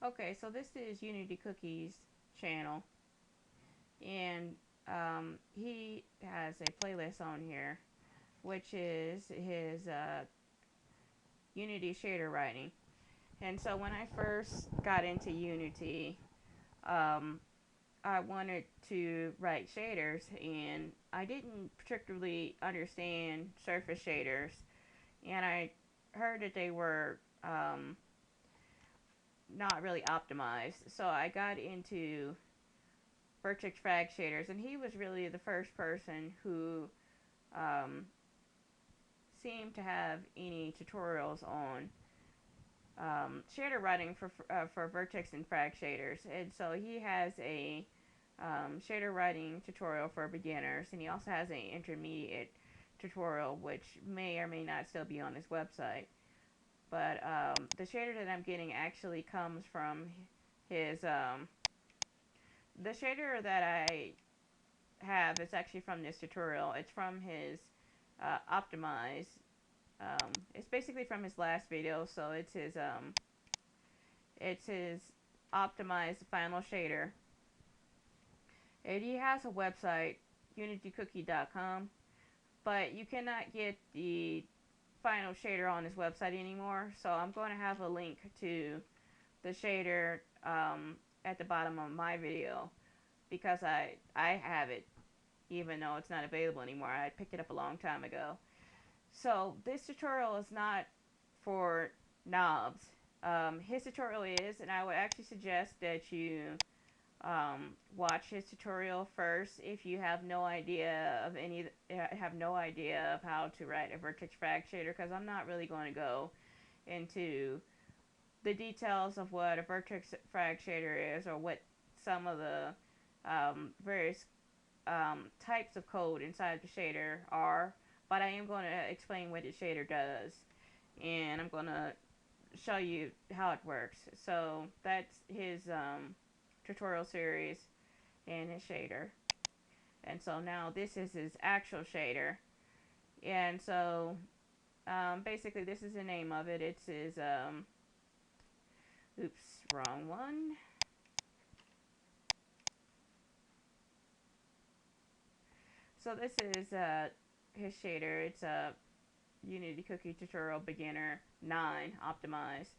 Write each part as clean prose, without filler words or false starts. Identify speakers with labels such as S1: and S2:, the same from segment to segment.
S1: Okay, so this is Unity Cookie's channel, and he has a playlist on here, which is his Unity shader writing. And so when I first got into Unity, um, I wanted to write shaders, and I didn't particularly understand surface shaders, and I heard that they were not really optimized. So I got into Vertex Frag shaders, and he was really the first person who um, seemed to have any tutorials on shader writing for Vertex and Frag shaders. And so he has a shader writing tutorial for beginners, and he also has an intermediate tutorial, which may or may not still be on his website. But the shader that I'm getting actually comes from his the shader that I have is actually from this tutorial. It's from his optimize. It's basically from his last video, so it's his optimized final shader. And he has a website, unitycookie.com, but you cannot get the final shader on his website anymore. So I'm going to have a link to the shader at the bottom of my video because I have it even though it's not available anymore. I picked it up a long time ago. So this tutorial is not for knobs. His tutorial is, and I would actually suggest that you watch his tutorial first if you have no idea of how to write a vertex frag shader, because I'm not really going to go into the details of what a vertex frag shader is or what some of the various types of code inside the shader are, but I am going to explain what the shader does, and I'm going to show you how it works. So that's his tutorial series and his shader. And so now this is his actual shader. And so basically this is the name of it. It's his, oops, wrong one. So this is his shader. It's a Unity Cookie Tutorial Beginner 9 optimized.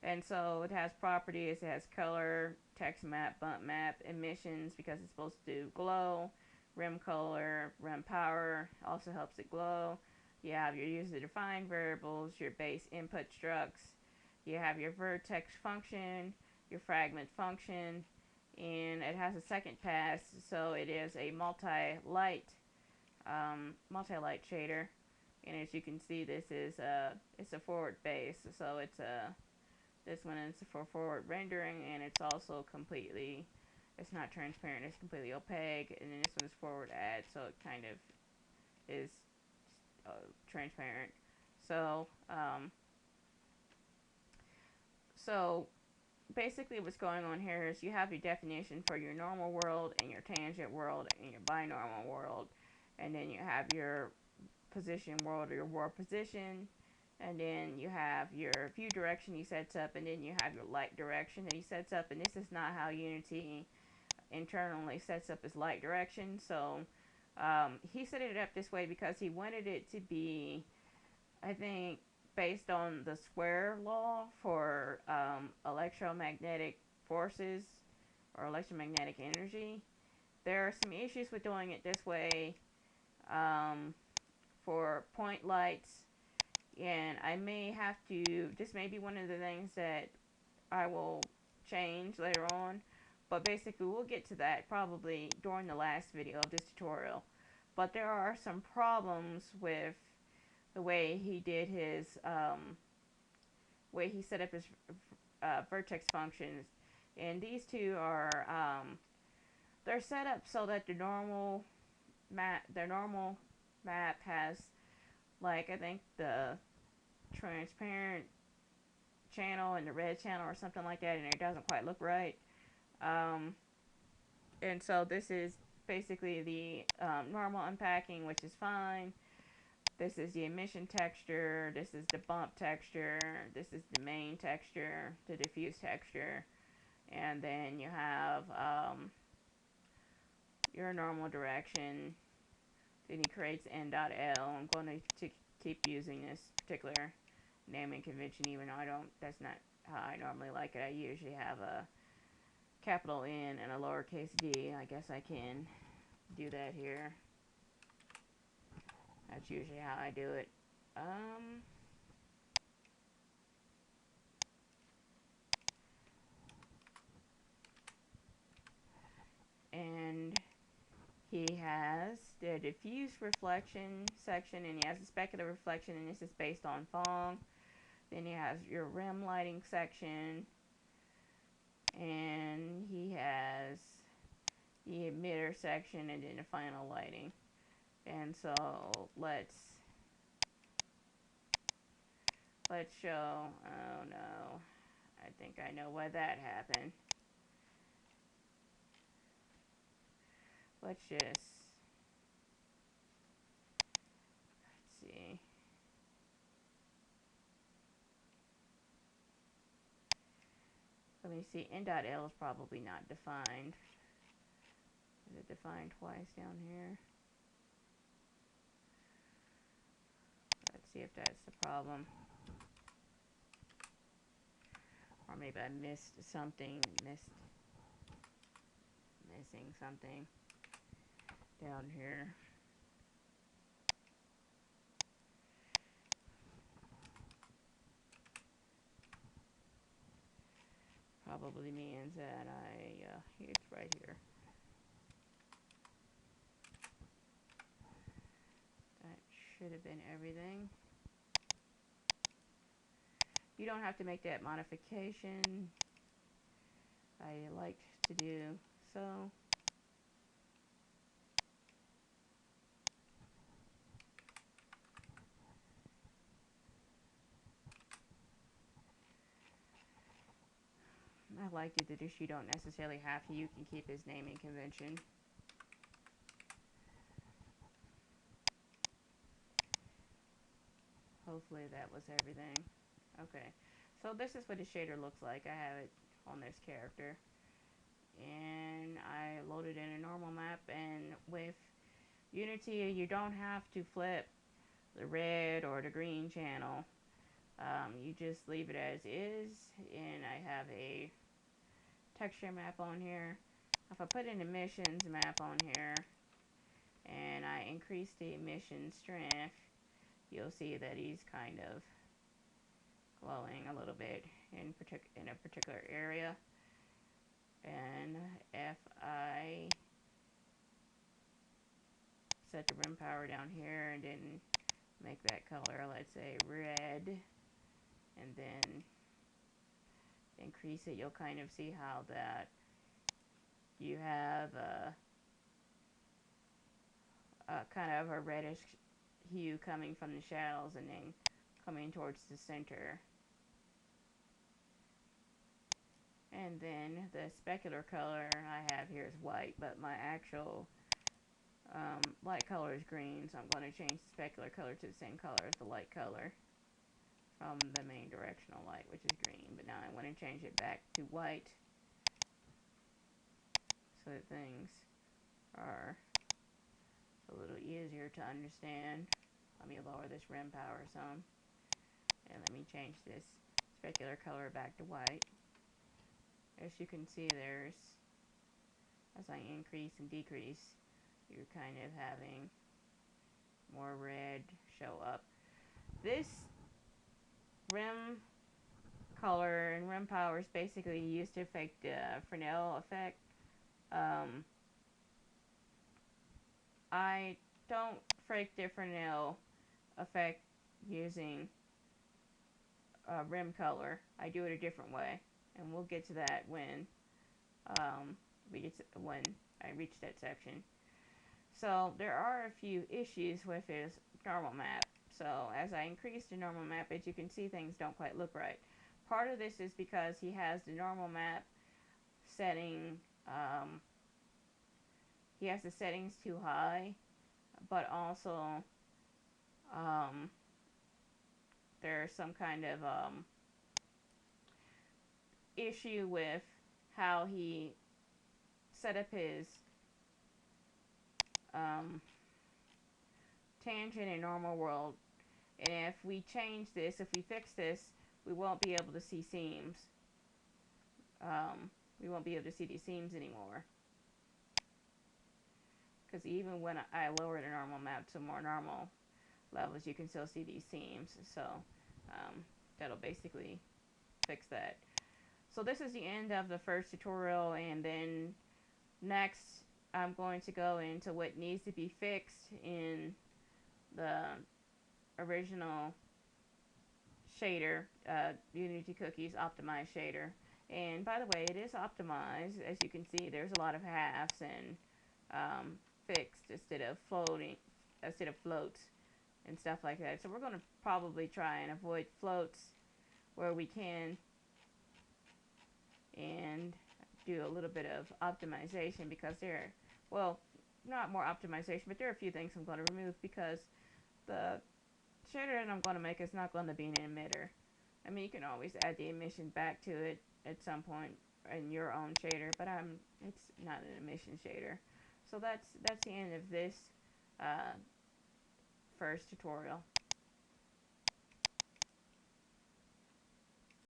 S1: And so it has properties, it has color, text map, bump map, emissions because it's supposed to do glow, rim color, rim power, also helps it glow. You have your user defined variables, your base input structs, you have your vertex function, your fragment function, and it has a second pass, so it is a multi-light shader. And as you can see, this is it's a forward base, so this one is for forward rendering, and it's also completely, it's not transparent, it's completely opaque. And then this one is forward add, so it kind of is uh, transparent. So so basically what's going on here is you have your definition for your normal world and your tangent world and your binormal world, and then you have your position world or your world position, and then you have your view direction he sets up, and then you have your light direction that he sets up. And this is not how Unity internally sets up his light direction. So he set it up this way because he wanted it to be, I think, based on the square law for electromagnetic forces or electromagnetic energy. There are some issues with doing it this way um, for point lights, and I may have to, this may be one of the things that I will change later on, but basically we'll get to that probably during the last video of this tutorial. But there are some problems with the way he did his way he set up his vertex functions, and these two are they're set up so that the normal map has, like, I think the transparent channel and the red channel or something like that, and it doesn't quite look right. Um, and so this is basically the normal unpacking, which is fine. This is the emission texture, this is the bump texture, this is the main texture, the diffuse texture. And then you have your normal direction. Then he creates n.l. I'm going to keep using this particular naming convention, even though that's not how I normally like it. I usually have a capital N and a lowercase d. I guess I can do that here. That's usually how I do it. And he has the diffuse reflection section, and he has the specular reflection, and this is based on Phong. Then he has your rim lighting section, and he has the emitter section, and then the final lighting. And so let's show. Oh no, I think I know why that happened. Let's see. Let me see. N.L is probably not defined. Is it defined twice down here? Let's see if that's the problem. Or maybe I missed something. Missing something down here. Probably means that it's right here. That should have been everything. You don't have to make that modification. I like to do so. I like it that you don't necessarily have to. You can keep his naming convention. Hopefully that was everything. Okay, so this is what the shader looks like. I have it on this character, and I loaded in a normal map. And with Unity, you don't have to flip the red or the green channel. You just leave it as is, and I have a texture map on here. If I put an emissions map on here and I increase the emission strength, you'll see that he's kind of glowing a little bit in a particular area. And if I set the rim power down here and then make that color, let's say red, and then increase it, you'll kind of see how that you have kind of a reddish hue coming from the shadows and then coming towards the center. And then the specular color I have here is white, but my actual light color is green, so I'm going to change the specular color to the same color as the light color from the main directional light, which is green. But now I want to change it back to white so that things are a little easier to understand. Let me lower this rim power some, and let me change this specular color back to white. As you can see, as I increase and decrease, you're kind of having more red show up. This rim color and rim power is basically used to affect the Fresnel effect. I don't fake the Fresnel effect using rim color. I do it a different way, and we'll get to that when when I reach that section. So there are a few issues with his normal map. So as I increase the normal map, as you can see, things don't quite look right. Part of this is because he has the normal map setting, he has the settings too high, but also there's some kind of issue with how he set up his um, tangent in normal world. And if we change this, if we fix this, we won't be able to see seams. We won't be able to see these seams anymore. Because even when I lower the normal map to more normal levels, you can still see these seams. So that'll basically fix that. So this is the end of the first tutorial, and then next I'm going to go into what needs to be fixed in the original shader, Unity Cookies optimized shader. And by the way, it is optimized. As you can see, there's a lot of halves and fixed instead of floats and stuff like that. So we're going to probably try and avoid floats where we can, and do a little bit of optimization, because there, well, not more optimization, but there are a few things I'm going to remove, because the shader that I'm going to make is not going to be an emitter. I mean, you can always add the emission back to it at some point in your own shader, but it's not an emission shader. So that's the end of this first tutorial.